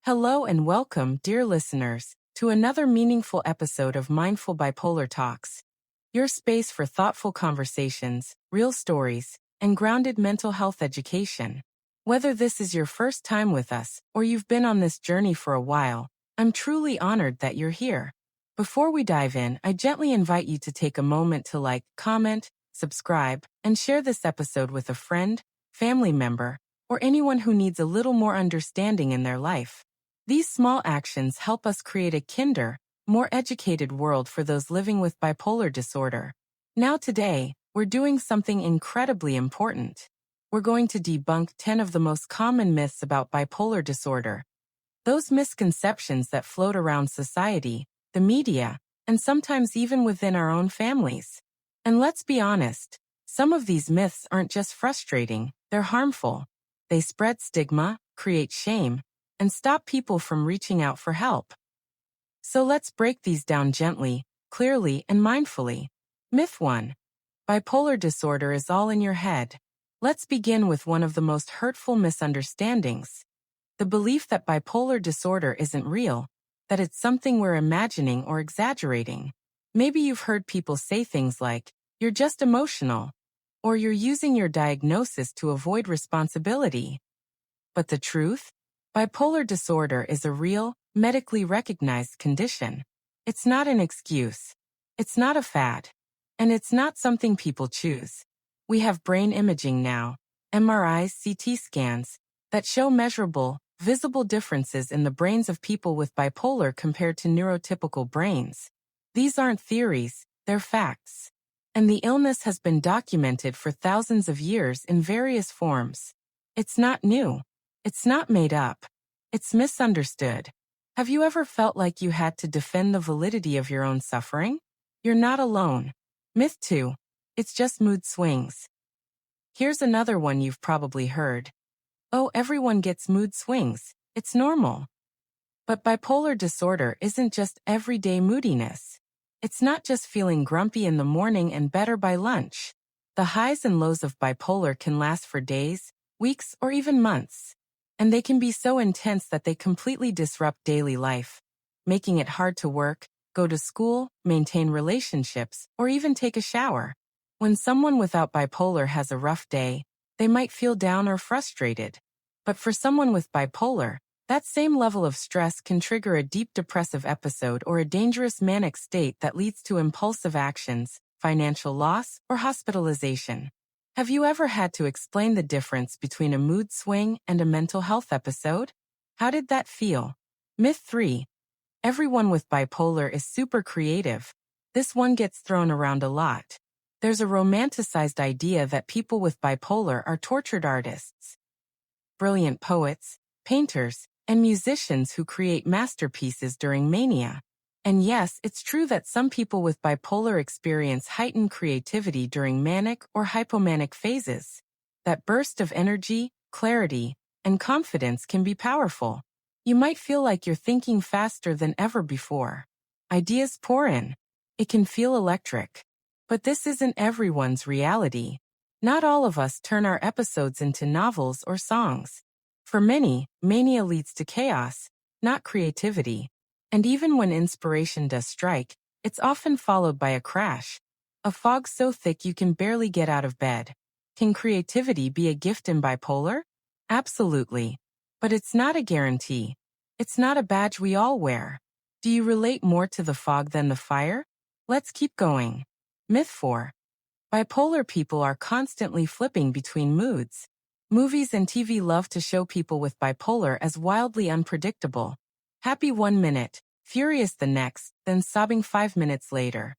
Hello and welcome, dear listeners, to another meaningful episode of Mindful Bipolar Talks, your space for thoughtful conversations, real stories, and grounded mental health education. Whether this is your first time with us or you've been on this journey for a while, I'm truly honored that you're here. Before we dive in, I gently invite you to take a moment to like, comment, subscribe, and share this episode with a friend, family member, or anyone who needs a little more understanding in their life. These small actions help us create a kinder, more educated world for those living with bipolar disorder. Now today, we're doing something incredibly important. We're going to debunk 10 of the most common myths about bipolar disorder. Those misconceptions that float around society, the media, and sometimes even within our own families. And let's be honest, some of these myths aren't just frustrating, they're harmful. They spread stigma, create shame, and stop people from reaching out for help. So let's break these down gently, clearly, and mindfully. Myth 1. Bipolar disorder is all in your head. Let's begin with one of the most hurtful misunderstandings. The belief that bipolar disorder isn't real, that it's something we're imagining or exaggerating. Maybe you've heard people say things like, "You're just emotional," or "You're using your diagnosis to avoid responsibility." But the truth? Bipolar disorder is a real, medically recognized condition. It's not an excuse. It's not a fad. And it's not something people choose. We have brain imaging now, MRIs, CT scans, that show measurable, visible differences in the brains of people with bipolar compared to neurotypical brains. These aren't theories, they're facts. And the illness has been documented for thousands of years in various forms. It's not new. It's not made up. It's misunderstood. Have you ever felt like you had to defend the validity of your own suffering? You're not alone. Myth 2. It's just mood swings. Here's another one you've probably heard. "Oh, everyone gets mood swings. It's normal." But bipolar disorder isn't just everyday moodiness. It's not just feeling grumpy in the morning and better by lunch. The highs and lows of bipolar can last for days, weeks, or even months. And they can be so intense that they completely disrupt daily life, making it hard to work, go to school, maintain relationships, or even take a shower. When someone without bipolar has a rough day, they might feel down or frustrated. But for someone with bipolar, that same level of stress can trigger a deep depressive episode or a dangerous manic state that leads to impulsive actions, financial loss, or hospitalization. Have you ever had to explain the difference between a mood swing and a mental health episode? How did that feel? Myth 3. Everyone with bipolar is super creative. This one gets thrown around a lot. There's a romanticized idea that people with bipolar are tortured artists. Brilliant poets, painters, and musicians who create masterpieces during mania. And yes, it's true that some people with bipolar experience heightened creativity during manic or hypomanic phases. That burst of energy, clarity, and confidence can be powerful. You might feel like you're thinking faster than ever before. Ideas pour in. It can feel electric. But this isn't everyone's reality. Not all of us turn our episodes into novels or songs. For many, mania leads to chaos, not creativity. And even when inspiration does strike, it's often followed by a crash. A fog so thick you can barely get out of bed. Can creativity be a gift in bipolar? Absolutely. But it's not a guarantee. It's not a badge we all wear. Do you relate more to the fog than the fire? Let's keep going. Myth 4. Bipolar people are constantly flipping between moods. Movies and TV love to show people with bipolar as wildly unpredictable. Happy 1 minute, furious the next, then sobbing 5 minutes later.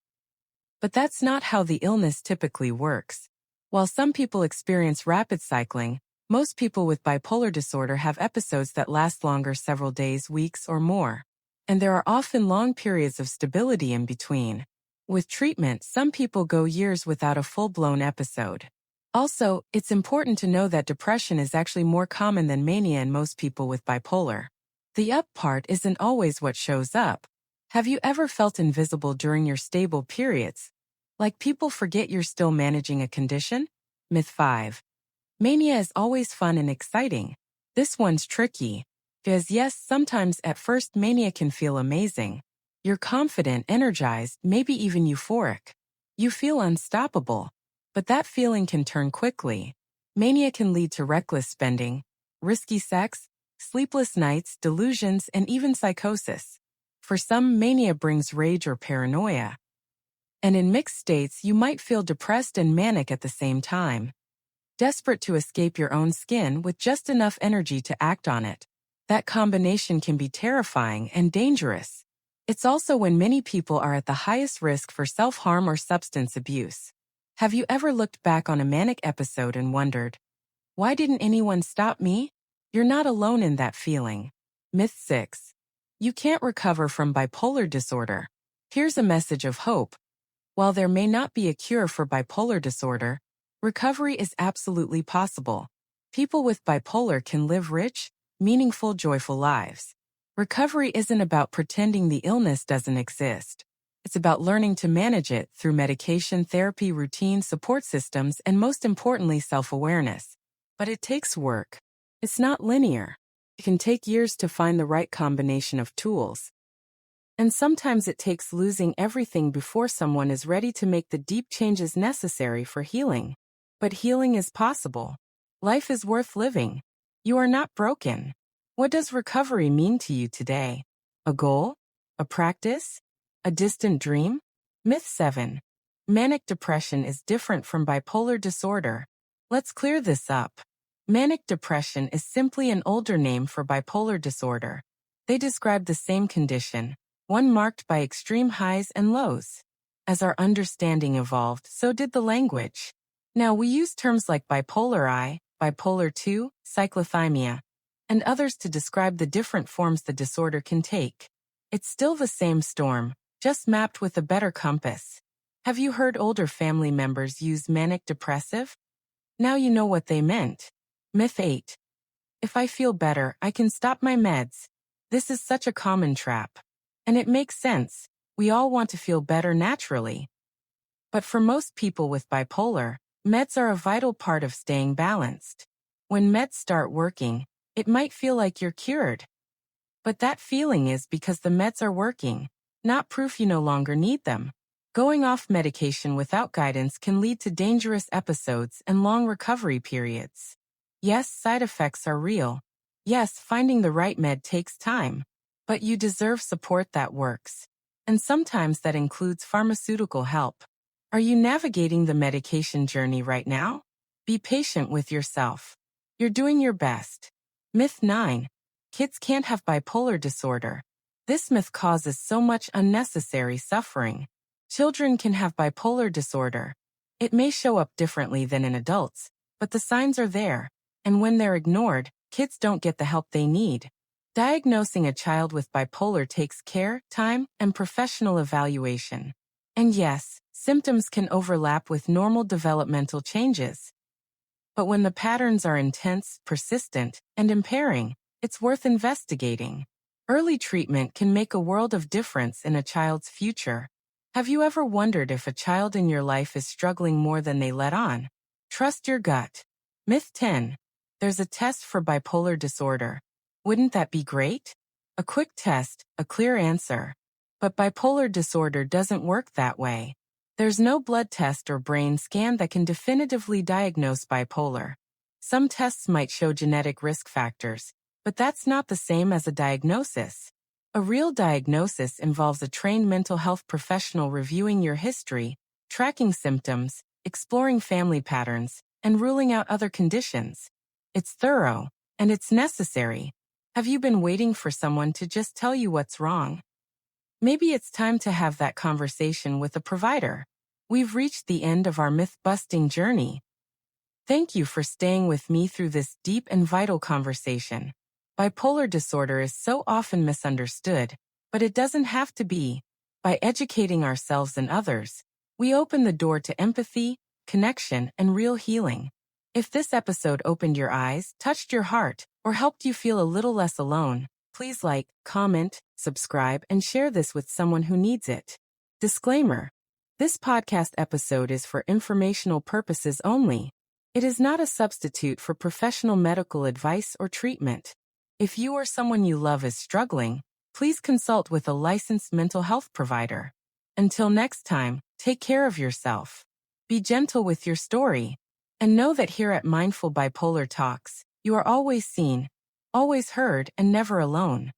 But that's not how the illness typically works. While some people experience rapid cycling, most people with bipolar disorder have episodes that last longer, several days, weeks, or more. And there are often long periods of stability in between. With treatment, some people go years without a full-blown episode. Also, it's important to know that depression is actually more common than mania in most people with bipolar. The up part isn't always what shows up. Have you ever felt invisible during your stable periods? Like people forget you're still managing a condition? Myth 5. Mania is always fun and exciting. This one's tricky. Because yes, sometimes at first mania can feel amazing. You're confident, energized, maybe even euphoric. You feel unstoppable. But that feeling can turn quickly. Mania can lead to reckless spending, risky sex, sleepless nights, delusions, and even psychosis. For some, mania brings rage or paranoia. And in mixed states, you might feel depressed and manic at the same time. Desperate to escape your own skin with just enough energy to act on it. That combination can be terrifying and dangerous. It's also when many people are at the highest risk for self-harm or substance abuse. Have you ever looked back on a manic episode and wondered, why didn't anyone stop me? You're not alone in that feeling. Myth 6. You can't recover from bipolar disorder. Here's a message of hope. While there may not be a cure for bipolar disorder, recovery is absolutely possible. People with bipolar can live rich, meaningful, joyful lives. Recovery isn't about pretending the illness doesn't exist. It's about learning to manage it through medication, therapy, routine, support systems, and most importantly, self-awareness. But it takes work. It's not linear. It can take years to find the right combination of tools. And sometimes it takes losing everything before someone is ready to make the deep changes necessary for healing. But healing is possible. Life is worth living. You are not broken. What does recovery mean to you today? A goal? A practice? A distant dream? Myth 7. Manic depression is different from bipolar disorder. Let's clear this up. Manic depression is simply an older name for bipolar disorder. They describe the same condition, one marked by extreme highs and lows. As our understanding evolved, so did the language. Now we use terms like bipolar I, bipolar II, cyclothymia, and others to describe the different forms the disorder can take. It's still the same storm, just mapped with a better compass. Have you heard older family members use manic depressive? Now you know what they meant. Myth 8. If I feel better, I can stop my meds. This is such a common trap. And it makes sense. We all want to feel better naturally. But for most people with bipolar, meds are a vital part of staying balanced. When meds start working, it might feel like you're cured. But that feeling is because the meds are working, not proof you no longer need them. Going off medication without guidance can lead to dangerous episodes and long recovery periods. Yes, side effects are real. Yes, finding the right med takes time. But you deserve support that works. And sometimes that includes pharmaceutical help. Are you navigating the medication journey right now? Be patient with yourself. You're doing your best. Myth 9. Kids can't have bipolar disorder. This myth causes so much unnecessary suffering. Children can have bipolar disorder. It may show up differently than in adults, but the signs are there. And when they're ignored, kids don't get the help they need. Diagnosing a child with bipolar takes care, time, and professional evaluation. And yes, symptoms can overlap with normal developmental changes. But when the patterns are intense, persistent, and impairing, it's worth investigating. Early treatment can make a world of difference in a child's future. Have you ever wondered if a child in your life is struggling more than they let on? Trust your gut. Myth 10. There's a test for bipolar disorder. Wouldn't that be great? A quick test, a clear answer. But bipolar disorder doesn't work that way. There's no blood test or brain scan that can definitively diagnose bipolar. Some tests might show genetic risk factors, but that's not the same as a diagnosis. A real diagnosis involves a trained mental health professional reviewing your history, tracking symptoms, exploring family patterns, and ruling out other conditions. It's thorough, and it's necessary. Have you been waiting for someone to just tell you what's wrong? Maybe it's time to have that conversation with a provider. We've reached the end of our myth-busting journey. Thank you for staying with me through this deep and vital conversation. Bipolar disorder is so often misunderstood, but it doesn't have to be. By educating ourselves and others, we open the door to empathy, connection, and real healing. If this episode opened your eyes, touched your heart, or helped you feel a little less alone, please like, comment, subscribe, and share this with someone who needs it. Disclaimer: this podcast episode is for informational purposes only. It is not a substitute for professional medical advice or treatment. If you or someone you love is struggling, please consult with a licensed mental health provider. Until next time, take care of yourself. Be gentle with your story. And know that here at Mindful Bipolar Talks, you are always seen, always heard, and never alone.